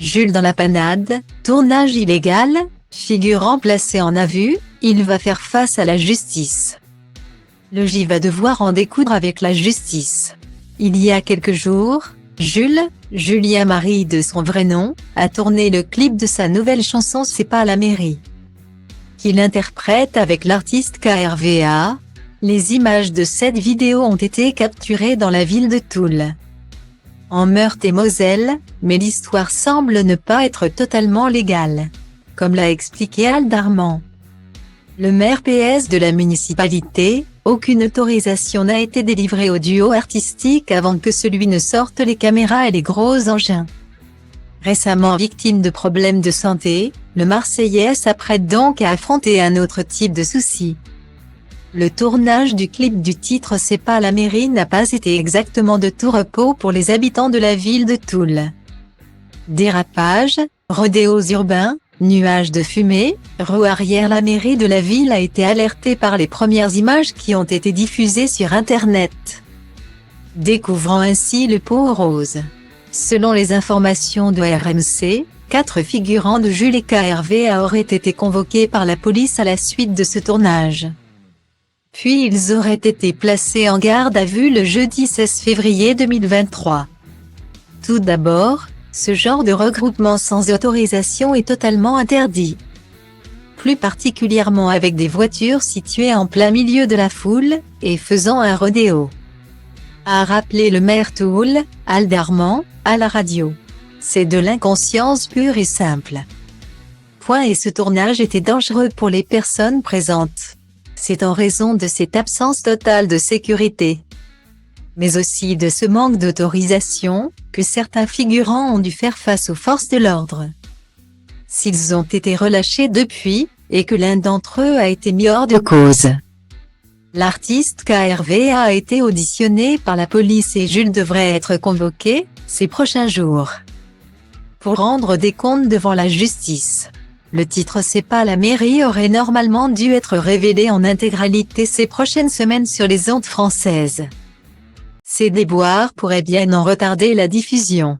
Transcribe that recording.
Jules dans la panade, tournage illégal, figurant placé en à vue, il va faire face à la justice. Le J va devoir en découdre avec la justice. Il y a quelques jours, Jules, Julien Marie de son vrai nom, a tourné le clip de sa nouvelle chanson C'est pas la mairie, qu'il interprète avec l'artiste KRVA. Les images de cette vidéo ont été capturées dans la ville de Toul, en Meurthe-et-Moselle, mais l'histoire semble ne pas être totalement légale, comme l'a expliqué Al Darman, le maire PS de la municipalité. Aucune autorisation n'a été délivrée au duo artistique avant que celui ne sorte les caméras et les gros engins. Récemment victime de problèmes de santé, le Marseillais s'apprête donc à affronter un autre type de soucis. Le tournage du clip du titre C'est pas la mairie n'a pas été exactement de tout repos pour les habitants de la ville de Toul. Dérapages, rodéos urbains, nuages de fumée, rue arrière. La mairie de la ville a été alertée par les premières images qui ont été diffusées sur Internet, découvrant ainsi le pot rose. Selon les informations de RMC, 4 figurants de Jules et KRVA auraient été convoqués par la police à la suite de ce tournage. Puis ils auraient été placés en garde à vue le jeudi 16 février 2023. Tout d'abord, ce genre de regroupement sans autorisation est totalement interdit, plus particulièrement avec des voitures situées en plein milieu de la foule, et faisant un rodéo, a rappelé le maire Toul, Al Darman, à la radio. C'est de l'inconscience pure et simple. Et ce tournage était dangereux pour les personnes présentes. C'est en raison de cette absence totale de sécurité, mais aussi de ce manque d'autorisation, que certains figurants ont dû faire face aux forces de l'ordre. S'ils ont été relâchés depuis, et que l'un d'entre eux a été mis hors de cause. L'artiste KRVA a été auditionné par la police et Jules devrait être convoqué, ces prochains jours, pour rendre des comptes devant la justice. Le titre C'est pas la mairie aurait normalement dû être révélé en intégralité ces prochaines semaines sur les ondes françaises. Ces déboires pourraient bien en retarder la diffusion.